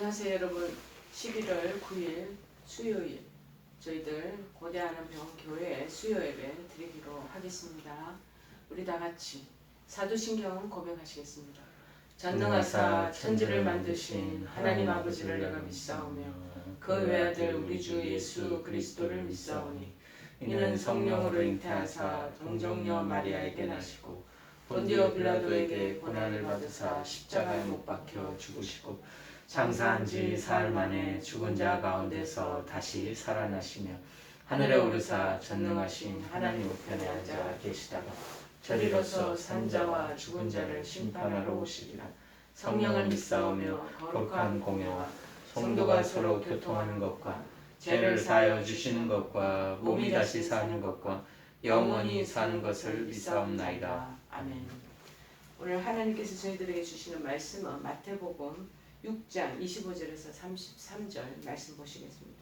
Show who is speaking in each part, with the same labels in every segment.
Speaker 1: 안녕하세요 여러분. 11월 9일 수요일 저희들 고대하는 병교회 수요 예배 드리기로 하겠습니다. 우리 다 같이 사도신경 고백하시겠습니다. 전능하사 천지를 만드신 하나님 아버지를 내가 믿사오며 그 외아들 우리 주 예수 그리스도를 믿사오니 이는 성령으로 잉태하사 동정녀 마리아에게 나시고 본디오 빌라도에게 고난을 받으사 십자가에 못 박혀 죽으시고 장사한 지 사흘 만에 죽은 자 가운데서 다시 살아나시며 하늘에 오르사 전능하신 하나님 우편에 앉아 계시다가 저리로서 산자와 죽은 자를 심판하러 오시리라. 성령을 믿사오며 거룩한 공예와 성도가 서로 교통하는 것과 죄를 사하여 주시는 것과 몸이 다시 사는 것과 영원히 사는 것을 믿사옵나이다. 아멘. 오늘 하나님께서 저희들에게 주시는 말씀은 마태복음 6장 25절에서 33절 말씀 보시겠습니다.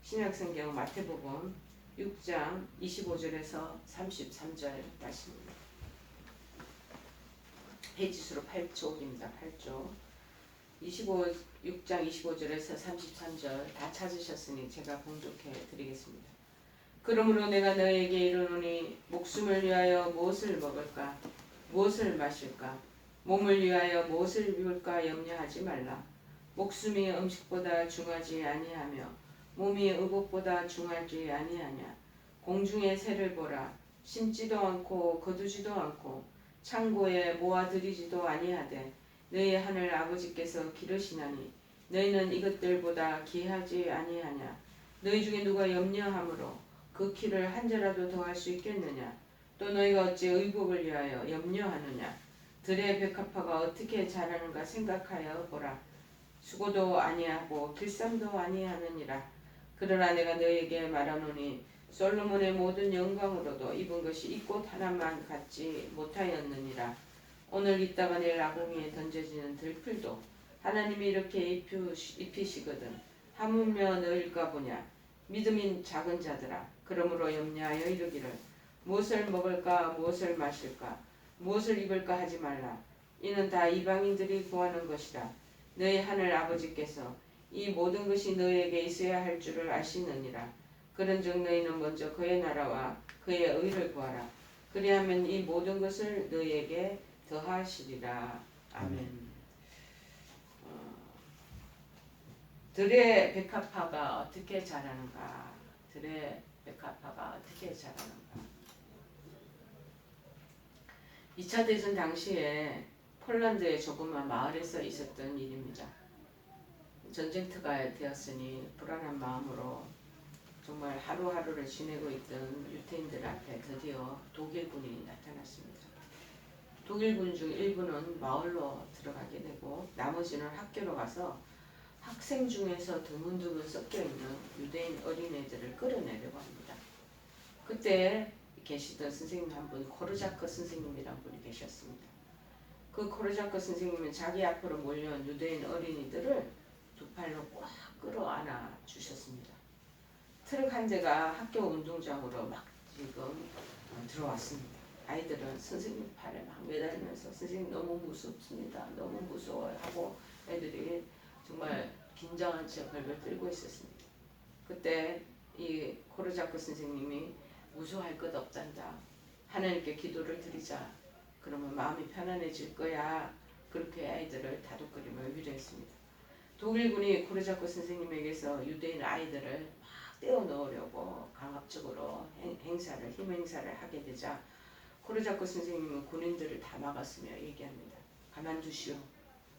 Speaker 1: 신약성경 마태복음 6장 25절에서 33절 말씀입니다. 페이지수로 8쪽입니다. 8쪽 6장 25절에서 33절 다 찾으셨으니 제가 봉독해 드리겠습니다. 그러므로 내가 너에게 이르노니 목숨을 위하여 무엇을 먹을까 무엇을 마실까 몸을 위하여 무엇을 입을까 염려하지 말라. 목숨이 음식보다 중하지 아니하며 몸이 의복보다 중하지 아니하냐. 공중의 새를 보라. 심지도 않고 거두지도 않고 창고에 모아들이지도 아니하되 너희 하늘 아버지께서 기르시나니 너희는 이것들보다 귀하지 아니하냐. 너희 중에 누가 염려함으로 그 키를 한 자라도 더할 수 있겠느냐. 또 너희가 어찌 의복을 위하여 염려하느냐. 들의 백합화가 어떻게 자라는가 생각하여 보라. 수고도 아니하고 길쌈도 아니하느니라. 그러나 내가 너희에게 말하노니 솔로몬의 모든 영광으로도 입은 것이 이 꽃 하나만 갖지 못하였느니라. 오늘 있다가 내일 아궁이에 던져지는 들풀도 하나님이 이렇게 입히시거든 하물며 너일까 보냐. 믿음인 작은 자들아, 그러므로 염려하여 이르기를 무엇을 먹을까 무엇을 마실까 무엇을 입을까 하지 말라. 이는 다 이방인들이 구하는 것이라. 너희 하늘 아버지께서 이 모든 것이 너희에게 있어야 할 줄을 아시느니라. 그런즉 너희는 먼저 그의 나라와 그의 의를 구하라. 그리하면 이 모든 것을 너희에게 더하시리라. 아멘. 들의 백합화가 어떻게 자라는가. 들의 백합화가 어떻게 자라는가. 2차 대전 당시에 폴란드의 조그만 마을에서 있었던 일입니다. 전쟁터가 되었으니 불안한 마음으로 정말 하루하루를 지내고 있던 유태인들 앞에 드디어 독일군이 나타났습니다. 독일군 중 일부는 마을로 들어가게 되고 나머지는 학교로 가서 학생 중에서 드문드문 섞여있는 유대인 어린애들을 끌어내려고 합니다. 그때 계시던 선생님 한 분, 코르자크 선생님이란 분이 계셨습니다. 그 코르자크 선생님은 자기 앞으로 몰려온 유대인 어린이들을 두 팔로 꽉 끌어안아 주셨습니다. 트럭 한 대가 학교 운동장으로 막 지금 들어왔습니다. 아이들은 선생님 팔에 막 매달리면서 선생님 너무 무섭습니다. 너무 무서워요 하고 애들이 정말 긴장한 채 벌벌 떨고 있었습니다. 그때 이 코르자크 선생님이 무서워할 것 없단다. 하나님께 기도를 드리자. 그러면 마음이 편안해질 거야. 그렇게 아이들을 다독거리며 위로했습니다. 독일군이 코르자크 선생님에게서 유대인 아이들을 막 떼어 넣으려고 강압적으로 힘 행사를 하게 되자 코르자크 선생님은 군인들을 다 막았으며 얘기합니다. 가만두시오.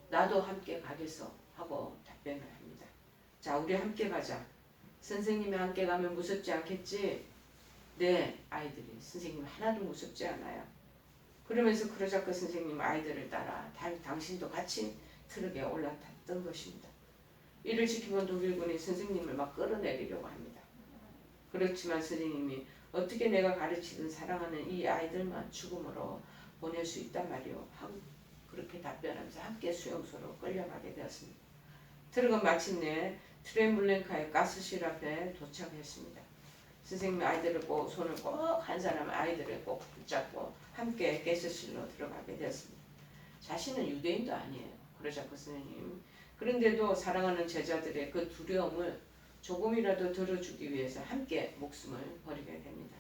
Speaker 1: 나도 함께 가겠어 하고 답변을 합니다. 자, 우리 함께 가자. 선생님이 함께 가면 무섭지 않겠지? 네, 아이들이 선생님 하나도 무섭지 않아요. 그러면서 코르자크 선생님 아이들을 따라 당신도 같이 트럭에 올라탔던 것입니다. 이를 지켜본 독일군이 선생님을 막 끌어내리려고 합니다. 그렇지만 선생님이 어떻게 내가 가르치던 사랑하는 이 아이들만 죽음으로 보낼 수 있단 말이오 하고 그렇게 답변하면서 함께 수용소로 끌려가게 되었습니다. 트럭은 마침내 트레블렌카의 가스실 앞에 도착했습니다. 선생님 아이들을 꼭 손을 꼭 한 사람 아이들을 꼭 붙잡고 함께 가스실로 들어가게 되었습니다. 자신은 유대인도 아니에요. 코르자크 선생님 그런데도 사랑하는 제자들의 그 두려움을 조금이라도 덜어주기 위해서 함께 목숨을 버리게 됩니다.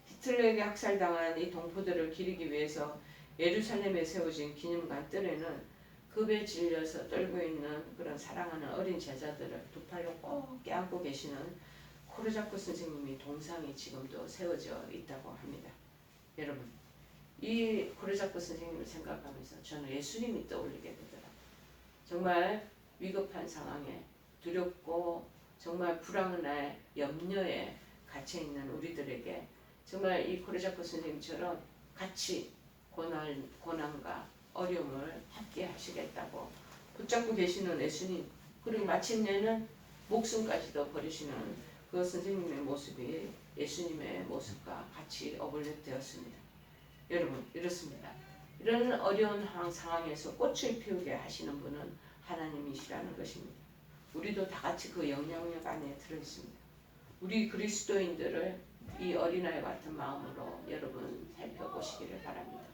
Speaker 1: 히틀러에게 학살당한 이 동포들을 기리기 위해서 예루살렘에 세워진 기념관 뜰에는 급에 질려서 떨고 있는 그런 사랑하는 어린 제자들을 두 팔로 꼭 껴안고 계시는 코르자코 선생님이 동상이 지금도 세워져 있다고 합니다. 여러분, 이 코르자코 선생님을 생각하면서 저는 예수님이 떠올리게 되더라고요. 정말 위급한 상황에 두렵고 정말 불안한 염려에 갇혀있는 우리들에게 정말 이 코르자코 선생님처럼 같이 고난과 어려움을 함께 하시겠다고 붙잡고 계시는 예수님, 그리고 마침내는 목숨까지도 버리시는 그 선생님의 모습이 예수님의 모습과 같이 어울려되었습니다. 여러분, 이렇습니다. 이런 어려운 상황에서 꽃을 피우게 하시는 분은 하나님이시라는 것입니다. 우리도 다 같이 그 영향력 안에 들어있습니다. 우리 그리스도인들을 이 어린아이 같은 마음으로 여러분 살펴보시기를 바랍니다.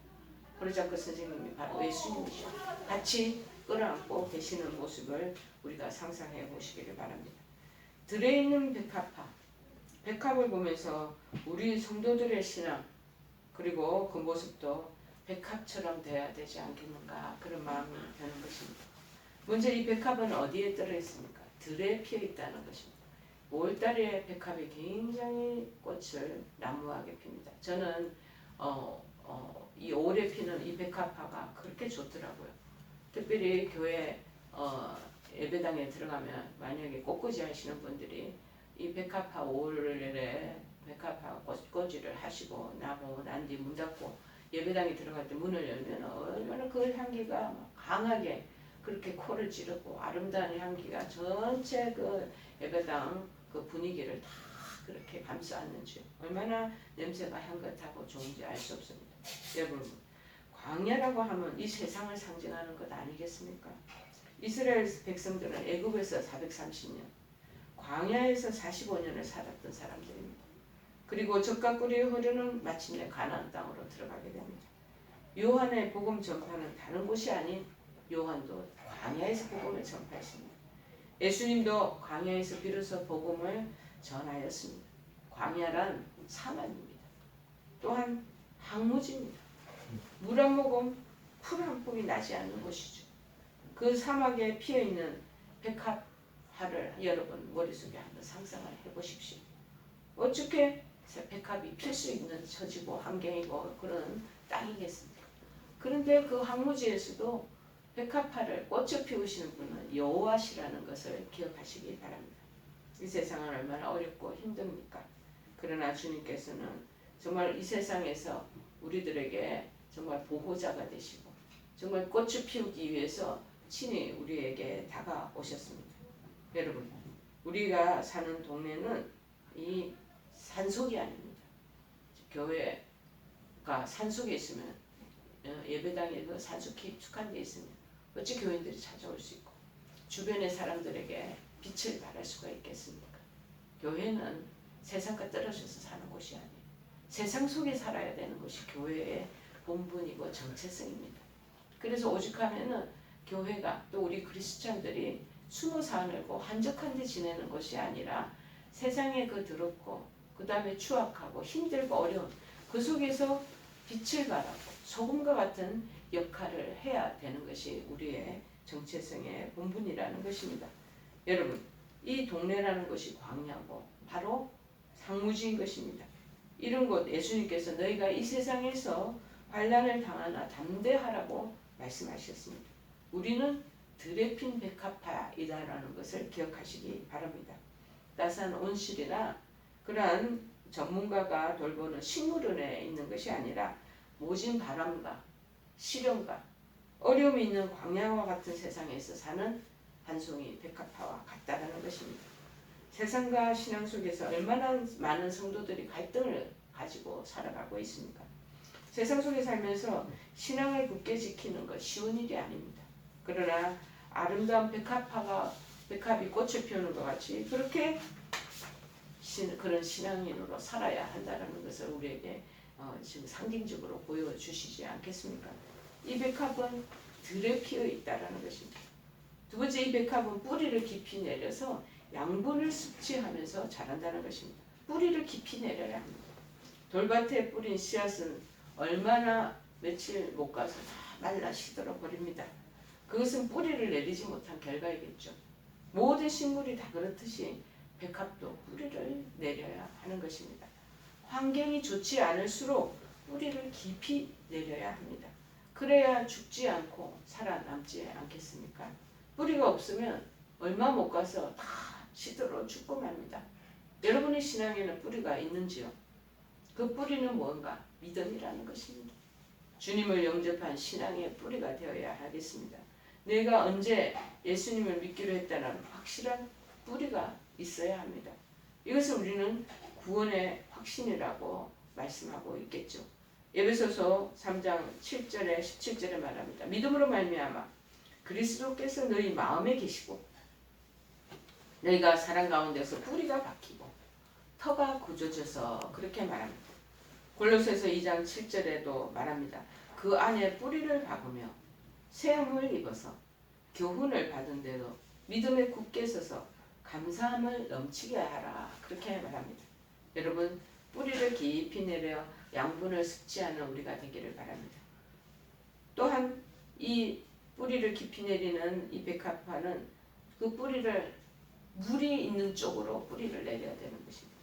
Speaker 1: 코르자코 선생님이 바로 예수님이시죠. 같이 끌어안고 계시는 모습을 우리가 상상해 보시기를 바랍니다. 들에 있는 백합을 보면서 우리 성도들의 신앙 그리고 그 모습도 백합처럼 돼야 되지 않겠는가 그런 마음이 드는 것입니다. 먼저 이 백합은 어디에 들어있습니까? 들에 피어 있다는 것입니다. 5월달에 백합이 굉장히 꽃을 나무하게 핍니다. 저는 이 5월에 피는 이 백합화가 그렇게 좋더라고요. 특별히 교회 예배당에 들어가면 만약에 꽃꽂이 하시는 분들이 이 백합화 5월에 백합화 꽃꽂이를 하시고 나고 난 뒤 문 닫고 예배당에 들어갈 때 문을 열면 얼마나 그 향기가 강하게 그렇게 코를 찌르고 아름다운 향기가 전체 그 예배당 그 분위기를 다 그렇게 감싸안는지 얼마나 냄새가 향긋하고 좋은지 알 수 없습니다. 여러분, 광야라고 하면 이 세상을 상징하는 것 아니겠습니까? 이스라엘 백성들은 애굽에서 430년, 광야에서 45년을 살았던 사람들입니다. 그리고 젖과 꿀이 흐르는 마침내 가나안 땅으로 들어가게 됩니다. 요한의 복음 전파는 다른 곳이 아닌 요한도 광야에서 복음을 전파했습니다. 예수님도 광야에서 비로소 복음을 전하였습니다. 광야란 사막입니다. 또한 황무지입니다. 물 한 모금, 풀 한 폭이 나지 않는 곳이죠. 그 사막에 피어있는 백합화를 여러분 머릿속에 한번 상상을 해보십시오. 어떻게 백합이 필 수 있는 처지고 환경이고 그런 땅이겠습니까? 그런데 그 황무지에서도 백합화를 꽃을 피우시는 분은 여호와시라는 것을 기억하시기 바랍니다. 이 세상은 얼마나 어렵고 힘듭니까? 그러나 주님께서는 정말 이 세상에서 우리들에게 정말 보호자가 되시고 정말 꽃을 피우기 위해서 친히 우리에게 다가오셨습니다. 여러분, 우리가 사는 동네는 이 산속이 아닙니다. 교회가 산속에 있으면 예배당에 그 산속에 깊숙한 데 있으면 어찌 교인들이 찾아올 수 있고 주변의 사람들에게 빛을 발할 수가 있겠습니까? 교회는 세상과 떨어져서 사는 곳이 아니에요. 세상 속에 살아야 되는 것이 교회의 본분이고 정체성입니다. 그래서 오죽하면은 교회가 또 우리 그리스도인들이 숨어 사늘고 한적한 데 지내는 것이 아니라 세상에 그 더럽고 그 다음에 추악하고 힘들고 어려운 그 속에서 빛을 발하고 소금과 같은 역할을 해야 되는 것이 우리의 정체성의 본분이라는 것입니다. 여러분, 이 동네라는 것이 광야고 바로 상무지인 것입니다. 이런 곳 예수님께서 너희가 이 세상에서 환난을 당하나 담대하라고 말씀하셨습니다. 우리는 들에 핀 백합화이다라는 것을 기억하시기 바랍니다. 따스한 온실이나 그러한 전문가가 돌보는 식물원에 있는 것이 아니라 모진 바람과 시련과 어려움이 있는 광야와 같은 세상에서 사는 한 송이 백합화와 같다라는 것입니다. 세상과 신앙 속에서 얼마나 많은 성도들이 갈등을 가지고 살아가고 있습니까? 세상 속에 살면서 신앙을 굳게 지키는 것 쉬운 일이 아닙니다. 그러나 아름다운 백합이 꽃을 피우는 것 같이 그렇게 그런 신앙인으로 살아야 한다는 것을 우리에게 지금 상징적으로 보여주시지 않겠습니까? 이 백합은 들에 피어 있다라는 것입니다. 두 번째, 이 백합은 뿌리를 깊이 내려서 양분을 섭취하면서 자란다는 것입니다. 뿌리를 깊이 내려야 합니다. 돌밭에 뿌린 씨앗은 얼마나 며칠 못 가서 다 말라 시들어 버립니다. 그것은 뿌리를 내리지 못한 결과이겠죠. 모든 식물이 다 그렇듯이 백합도 뿌리를 내려야 하는 것입니다. 환경이 좋지 않을수록 뿌리를 깊이 내려야 합니다. 그래야 죽지 않고 살아남지 않겠습니까? 뿌리가 없으면 얼마 못 가서 다 시들어 죽고 맙니다. 여러분의 신앙에는 뿌리가 있는지요? 그 뿌리는 뭔가? 믿음이라는 것입니다. 주님을 영접한 신앙의 뿌리가 되어야 하겠습니다. 내가 언제 예수님을 믿기로 했다는 확실한 뿌리가 있어야 합니다. 이것을 우리는 구원의 확신이라고 말씀하고 있겠죠. 에베소서 3장 7절에 17절에 말합니다. 믿음으로 말미암아 그리스도께서 너희 마음에 계시고 너희가 사랑 가운데서 뿌리가 박히고 터가 굳어져서 그렇게 말합니다. 골로새서 2장 7절에도 말합니다. 그 안에 뿌리를 박으며 세움을 입어서 교훈을 받은 대로 믿음에 굳게 서서 감사함을 넘치게 하라. 그렇게 말합니다. 여러분, 뿌리를 깊이 내려 양분을 섭취하는 우리가 되기를 바랍니다. 또한 이 뿌리를 깊이 내리는 이 백합화는 그 뿌리를 물이 있는 쪽으로 뿌리를 내려야 되는 것입니다.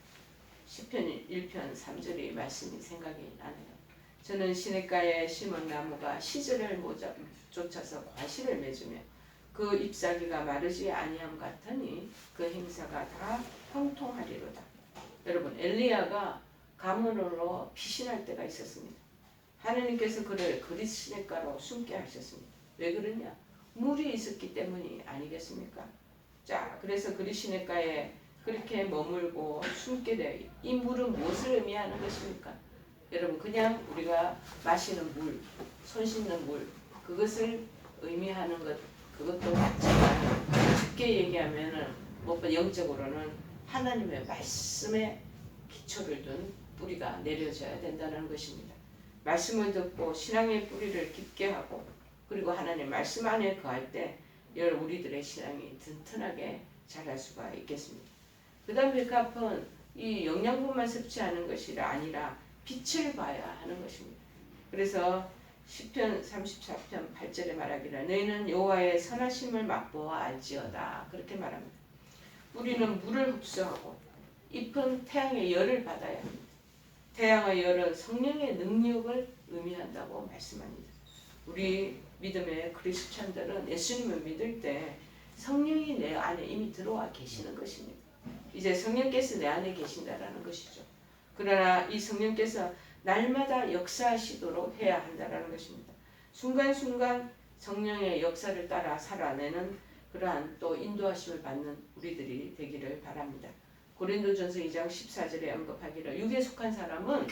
Speaker 1: 시편 1편 3절의 말씀이 생각이 나네요. 저는 시냇가에 심은 나무가 시절을 쫓아서 과실을 맺으며 그 잎사귀가 마르지 아니함 같으니 그 행사가 다 형통하리로다. 여러분, 엘리야가 가문으로 피신할 때가 있었습니다. 하나님께서 그를 그리스도가로 숨게 하셨습니다. 왜 그러냐? 물이 있었기 때문이 아니겠습니까? 자, 그래서 그리스도가에 그렇게 머물고 숨게 되어 이 물은 무엇을 의미하는 것입니까? 여러분, 그냥 우리가 마시는 물, 손 씻는 물, 그것을 의미하는 것, 그것도 맞지만 쉽게 얘기하면은 무엇보다 영적으로는 하나님의 말씀에 기초를 둔 뿌리가 내려져야 된다는 것입니다. 말씀을 듣고 신앙의 뿌리를 깊게 하고 그리고 하나님 말씀 안에 거할 때 우리들의 신앙이 튼튼하게 자랄 수가 있겠습니다. 그 다음 백합은 이 영양분만 섭취하는 것이 아니라 빛을 봐야 하는 것입니다. 그래서 시편 34편 8절에 말하기를 너희는 여호와의 선하심을 맛보아 알지어다. 그렇게 말합니다. 뿌리는 물을 흡수하고 잎은 태양의 열을 받아야 합니다. 태양의 열은 성령의 능력을 의미한다고 말씀합니다. 우리 믿음의 크리스찬들은 예수님을 믿을 때 성령이 내 안에 이미 들어와 계시는 것입니다. 이제 성령께서 내 안에 계신다라는 것이죠. 그러나 이 성령께서 날마다 역사하시도록 해야 한다는 것입니다. 순간순간 성령의 역사를 따라 살아내는 그러한 또 인도하심을 받는 우리들이 되기를 바랍니다. 고린도전서 2장 14절에 언급하기를 육에 속한 사람은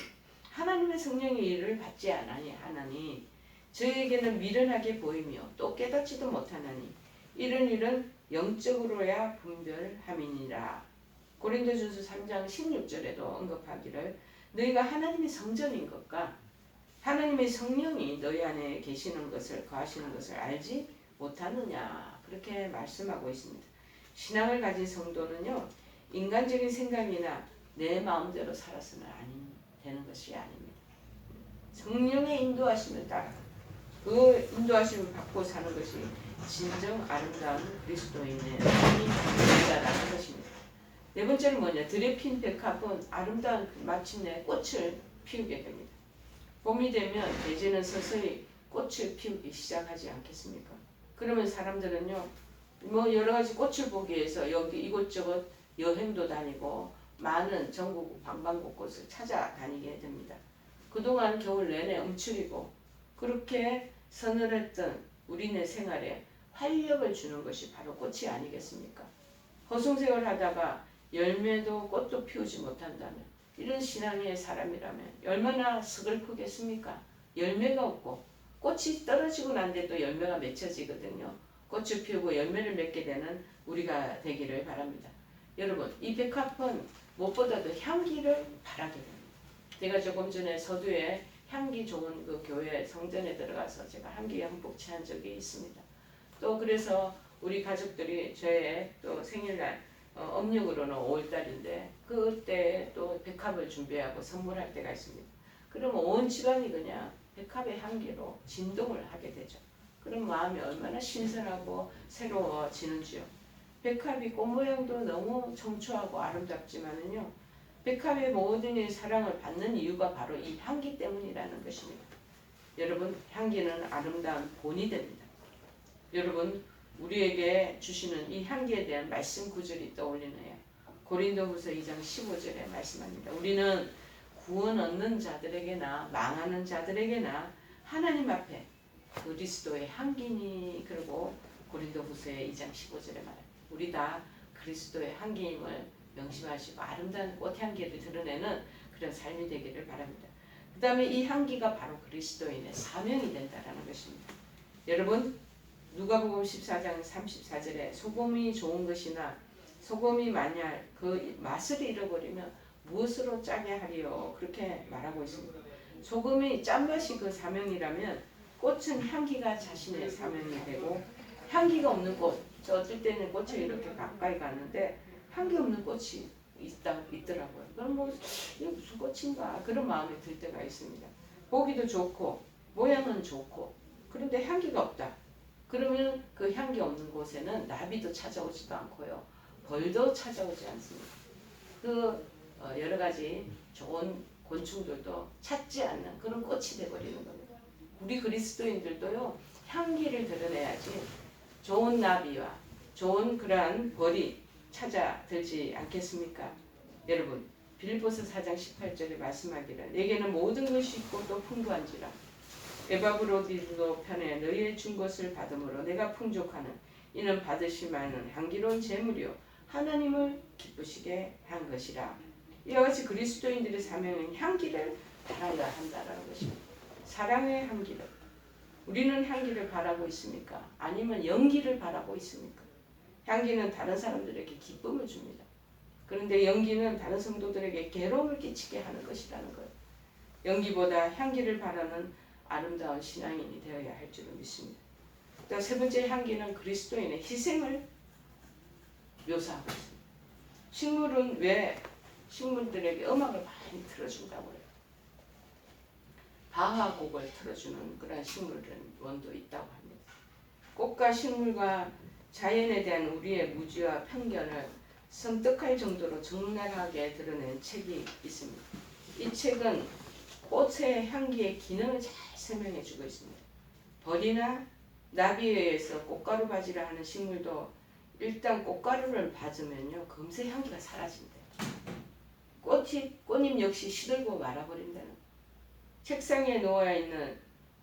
Speaker 1: 하나님의 성령의 일을 받지 않으니 저에게는 미련하게 보이며 또 깨닫지도 못하나니 이런 일은 영적으로야 분별함이니라. 고린도전서 3장 16절에도 언급하기를 너희가 하나님의 성전인 것과 하나님의 성령이 너희 안에 계시는 것을 거하시는 것을 알지 못하느냐. 그렇게 말씀하고 있습니다. 신앙을 가진 성도는요, 인간적인 생각이나 내 마음대로 살아서는 되는 것이 아닙니다. 성령의 인도하심을 따라 그 인도하심을 받고 사는 것이 진정 아름다운 그리스도인의 삶이다라는 것입니다. 네 번째는 뭐냐? 들에 핀 백합은 아름다운 마침내 꽃을 피우게 됩니다. 봄이 되면 대제는 서서히 꽃을 피우기 시작하지 않겠습니까? 그러면 사람들은요, 뭐 여러 가지 꽃을 보기 위해서 여기 이곳저곳 여행도 다니고 많은 전국 방방곳곳을 찾아다니게 됩니다. 그동안 겨울 내내 움츠리고 그렇게 서늘했던 우리네 생활에 활력을 주는 것이 바로 꽃이 아니겠습니까? 허송세월 하다가 열매도 꽃도 피우지 못한다면 이런 신앙의 사람이라면 얼마나 서글프겠습니까? 열매가 없고 꽃이 떨어지고 난 뒤에도 열매가 맺혀지거든요. 꽃을 피우고 열매를 맺게 되는 우리가 되기를 바랍니다. 여러분, 이 백합은 무엇보다도 향기를 바라게 됩니다. 제가 조금 전에 서두에 향기 좋은 그 교회 성전에 들어가서 제가 향기에 흠뻑 취한 적이 있습니다. 또 그래서 우리 가족들이 저의 또 생일날 음력으로는 5월달인데 그때 또 백합을 준비하고 선물할 때가 있습니다. 그러면 온 집안이 그냥 백합의 향기로 진동을 하게 되죠. 그럼 마음이 얼마나 신선하고 새로워지는지요. 백합이 꽃 모양도 너무 청초하고 아름답지만은요. 백합의 모든 사랑을 받는 이유가 바로 이 향기 때문이라는 것입니다. 여러분, 향기는 아름다운 본이 됩니다. 여러분, 우리에게 주시는 이 향기에 대한 말씀 구절이 떠올리네요. 고린도후서 2장 15절에 말씀합니다. 우리는 구원 얻는 자들에게나 망하는 자들에게나 하나님 앞에 그리스도의 향기니. 그리고 고린도후서의 2장 15절에 말합니다. 우리 다 그리스도의 향기임을 명심하시고 아름다운 꽃향기를 드러내는 그런 삶이 되기를 바랍니다. 그 다음에 이 향기가 바로 그리스도인의 사명이 된다는 것입니다. 여러분, 누가복음 14장 34절에 소금이 좋은 것이나 소금이 만약 그 맛을 잃어버리면 무엇으로 짜게 하리요, 그렇게 말하고 있습니다. 소금이 짠맛이 그 사명이라면 꽃은 향기가 자신의 사명이 되고, 향기가 없는 꽃, 어쩔 때는 꽃이 이렇게 가까이 가는데 향기 없는 꽃이 있더라고요. 그럼 뭐 이게 무슨 꽃인가 그런 마음이 들 때가 있습니다. 보기도 좋고 모양은 좋고 그런데 향기가 없다. 그러면 그 향기 없는 곳에는 나비도 찾아오지도 않고요, 벌도 찾아오지 않습니다. 그 여러 가지 좋은 곤충들도 찾지 않는 그런 꽃이 되어버리는 겁니다. 우리 그리스도인들도요, 향기를 드러내야지 좋은 나비와 좋은 그러한 벌이 찾아들지 않겠습니까? 여러분, 빌립보서 4장 18절에 말씀하기를 내게는 모든 것이 있고 또 풍부한지라 에바브로디도 편에 너희의 준 것을 받음으로 내가 풍족하는 이는 받으시마는 향기로운 제물이요 하나님을 기쁘시게 한 것이라. 이와 같이 그리스도인들의 사명은 향기를 바라야 한다는 것입니다. 사랑의 향기를. 우리는 향기를 바라고 있습니까? 아니면 연기를 바라고 있습니까? 향기는 다른 사람들에게 기쁨을 줍니다. 그런데 연기는 다른 성도들에게 괴로움을 끼치게 하는 것이라는 거예요. 연기보다 향기를 바라는 아름다운 신앙인이 되어야 할 줄을 믿습니다. 또 세 번째 향기는 그리스도인의 희생을 묘사하고 있습니다. 식물은 왜 식물들에게 음악을 많이 틀어준다고 해요? 바하곡을 틀어주는 그런 식물원도 있다고 합니다. 꽃과 식물과 자연에 대한 우리의 무지와 편견을 섬뜩할 정도로 적나라하게 드러낸 책이 있습니다. 이 책은 꽃의 향기의 기능을 잘 설명해 주고 있습니다. 벌이나 나비에 의해서 꽃가루 바지라 하는 식물도 일단 꽃가루를 받으면요, 금세 향기가 사라진대요. 꽃잎 역시 시들고 말아버린다는. 책상에 놓아있는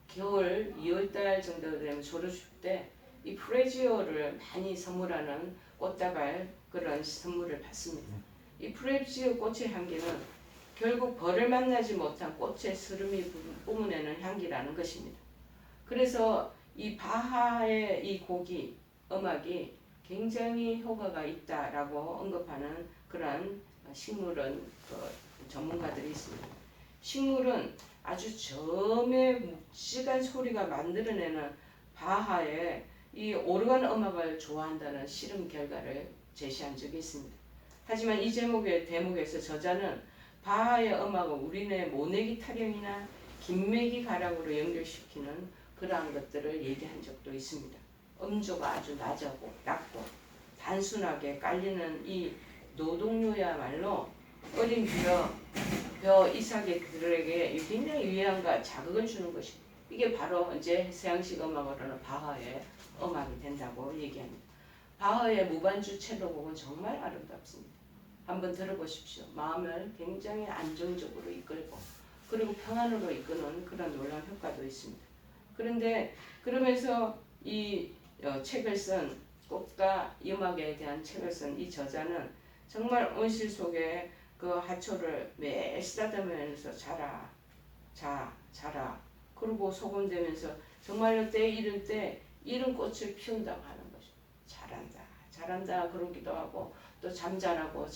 Speaker 1: 겨울 2월달 정도 되면 졸업식 때 이 프레지오를 많이 선물하는 꽃다발 그런 선물을 받습니다. 이 프레지오 꽃의 향기는 결국 벌을 만나지 못한 꽃의 스름이 뿜어내는 향기라는 것입니다. 그래서 이 바하의 이 곡이, 음악이 굉장히 효과가 있다라고 언급하는 그런 식물은 전문가들이 있습니다. 식물은 아주 점의 묵직한 소리가 만들어내는 바하의 이 오르간 음악을 좋아한다는 실험 결과를 제시한 적이 있습니다. 하지만 이 대목에서 저자는 바하의 음악을 우리네 모내기 타령이나 김매기 가락으로 연결시키는 그러한 것들을 얘기한 적도 있습니다. 음조가 아주 낮고 단순하게 깔리는 이 노동요야말로 어린 벼 이삭들에게 굉장히 위안과 자극을 주는 것입니다. 이게 바로 이제 서양식 음악으로는 바하의 음악이 된다고 얘기합니다. 바하의 무반주 첼로곡은 정말 아름답습니다. 한번 들어보십시오. 마음을 굉장히 안정적으로 이끌고 그리고 평안으로 이끄는 그런 놀라운 효과도 있습니다. 그런데 그러면서 이 책을 쓴 꽃과 음악에 대한 책을 쓴 이 저자는 정말 온실 속에 그 하초를 매일 쓰다듬으면서 자라 그리고 소곤대면서 정말로 때 이른 때 이른 꽃을 피운다고 하는 것이죠. 잘한다 그러기도 하고 또 잠자라고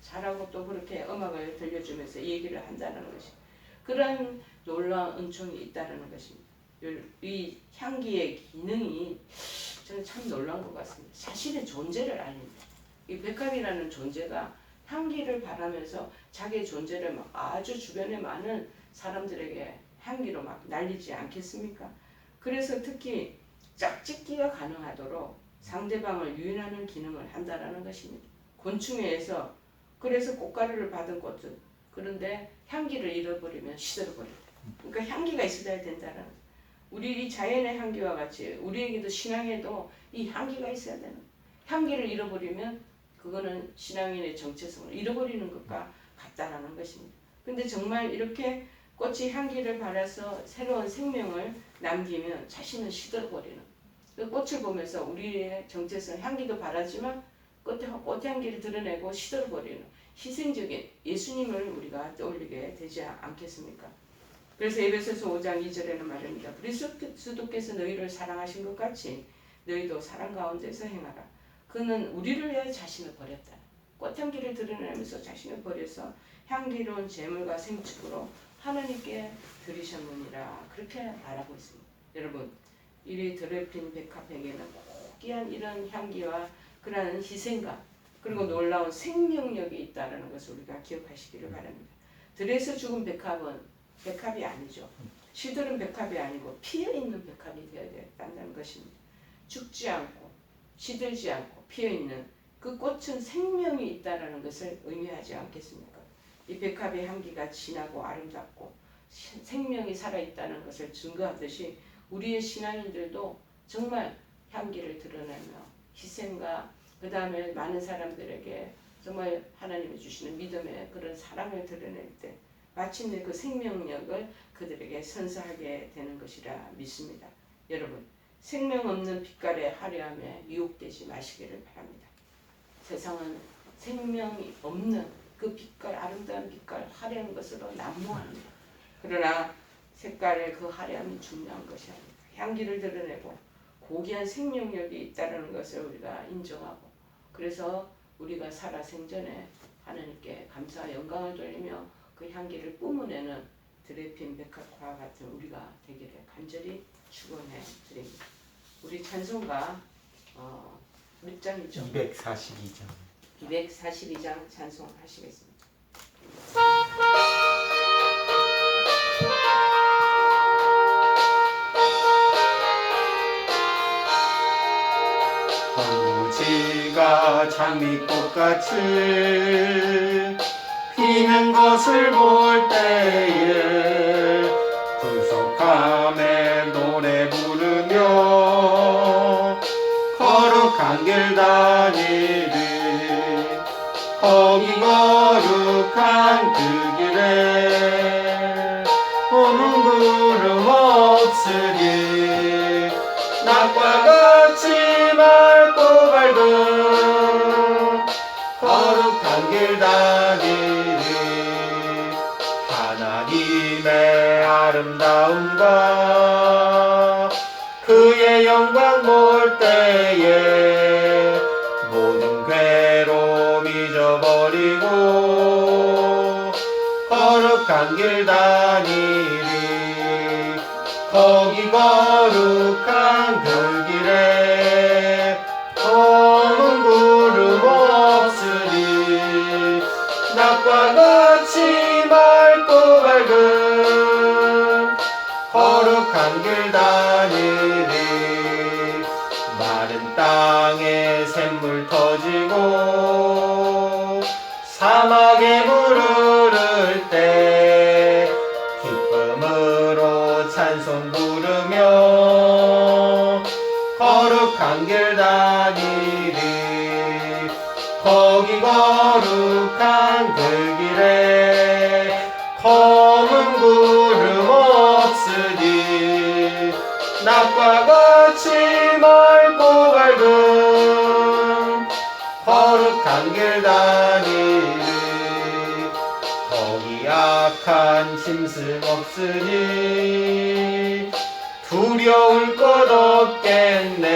Speaker 1: 잘하고 또 그렇게 음악을 들려주면서 얘기를 한다는 것이 그런 놀라운 은총이 있다는 것입니다. 이 향기의 기능이 저는 참 놀란 것 같습니다. 자신의 존재를 알립니다. 이 백합이라는 존재가 향기를 바라면서 자기의 존재를 막 아주 주변에 많은 사람들에게 향기로 막 날리지 않겠습니까? 그래서 특히 짝짓기가 가능하도록 상대방을 유인하는 기능을 한다라는 것입니다. 곤충에서 그래서 꽃가루를 받은 꽃은 그런데 향기를 잃어버리면 시들어버린다. 그러니까 향기가 있어야 된다는 거죠. 우리 이 자연의 향기와 같이 우리에게도 신앙에도 이 향기가 있어야 되는 거예요. 향기를 잃어버리면 그거는 신앙인의 정체성을 잃어버리는 것과 같다라는 것입니다. 근데 정말 이렇게 꽃이 향기를 발해서 새로운 생명을 남기면 자신은 시들어버리는 그 꽃을 보면서 우리의 정체성 향기도 바라지만 꽃향기를 드러내고 시들어버리는 희생적인 예수님을 우리가 떠올리게 되지 않겠습니까? 그래서 에베소서 5장 2절에는 말입니다. 그리스도께서 너희를 사랑하신 것 같이 너희도 사랑 가운데서 행하라. 그는 우리를 위해 자신을 버렸다. 꽃향기를 드러내면서 자신을 버려서 향기로운 제물과 생축으로 하나님께 드리셨느니라. 그렇게 말하고 있습니다. 여러분, 이 드레핀 백합에게는 고귀한 이런 향기와 그러한 희생감 그리고 놀라운 생명력이 있다는 것을 우리가 기억하시기를 바랍니다. 들에서 죽은 백합은 백합이 아니죠. 시들은 백합이 아니고 피어있는 백합이 되어야 된다는 것입니다. 죽지 않고 시들지 않고 피어있는 그 꽃은 생명이 있다는 것을 의미하지 않겠습니까? 이 백합의 향기가 진하고 아름답고 생명이 살아있다는 것을 증거하듯이 우리의 신앙인들도 정말 향기를 드러내며 희생과 그 다음에 많은 사람들에게 정말 하나님이 주시는 믿음의 그런 사랑을 드러낼 때 마침내 그 생명력을 그들에게 선사하게 되는 것이라 믿습니다. 여러분, 생명 없는 빛깔의 화려함에 유혹되지 마시기를 바랍니다. 세상은 생명이 없는 그 빛깔, 아름다운 빛깔, 화려한 것으로 난무합니다. 그러나 색깔의 그 화려함이 중요한 것이 아닙니다. 향기를 드러내고 고귀한 생명력이 있다는 것을 우리가 인정하고 그래서 우리가 살아 생전에 하나님께 감사와 영광을 돌리며 그 향기를 뿜어내는 드레핀 백합과 같은 우리가 되기를 간절히 축원해 드립니다. 우리 찬송가 몇 장이죠?
Speaker 2: 242장.
Speaker 1: 242장 찬송하시겠습니다.
Speaker 2: 황무지가 장미꽃같이 피는 것을 볼 때에 구속함에 노래 부르며 거룩한 길 다니리. 거기 거룩한 그 길에 오는 구름 없으리. 낮과 같이 맑고 밝은 거룩한 길 다니리. 하나님의 아름다움과 그의 영광 볼 때에 모든 괴로움 잊어버리고 거룩한 길 다니리. 거기 거룩한 그 길에 검은 구름 없으리. 낮과 같이 맑고 밝은 거룩한 길 다니리. 마른 땅에 샘물 터지고 사막에 물 흐를 때 기쁨으로 찬송 부르며 거룩한 길 다니리. 거기 거룩한 그 길에 검은 구름 없으니 낮과 같이 맑고 밝은 거룩한 길 다니리. 거기 악한 짐승 없으니 두려울 것 없겠네.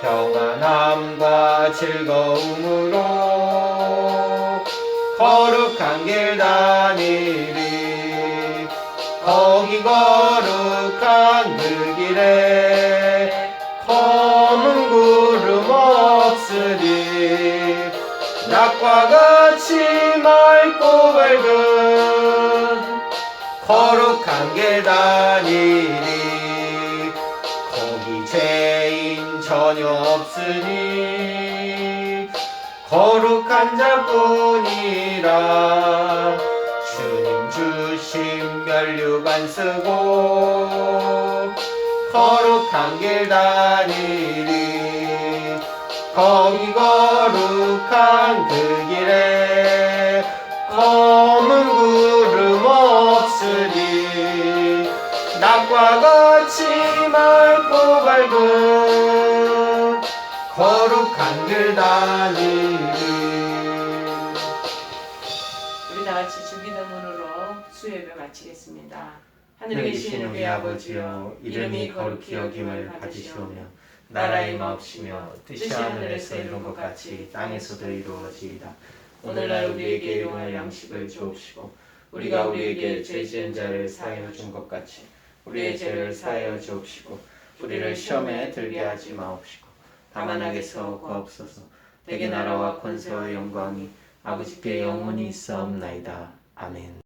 Speaker 2: 평안함과 즐거움으로 거룩한 길 다니리. 거기 거룩한 그 길에 낮과 같이 맑고 밝은 거룩한 계단이니 거기 죄인 전혀 없으니 거룩한 자뿐이라 주님 주신 면류관 쓰고 거룩한 계단이니 거기 거룩한 그 길에 검은 구름 없으니 낮과 같이 맑고 밝은 거룩한 계단이니.
Speaker 1: 우리 다 같이 주기도문으로 수요예배 마치겠습니다. 하늘에 계신 우리 아버지여, 이름이 거룩히 여김을 받으시오며 나라의 마옵시며 뜻이 하늘에서 이룬 것 같이 땅에서도 이루어지이다. 오늘날 우리에게 일용할 양식을 주옵시고 우리가 우리에게 죄 지은 자를 사하여 준 것 같이 우리의 죄를 사하여 주옵시고 우리를 시험에 들게 하지 마옵시고 다만 악에서 구하옵소서. 내게 나라와 권세와 영광이 아버지께 영원히 있사옵나이다. 아멘.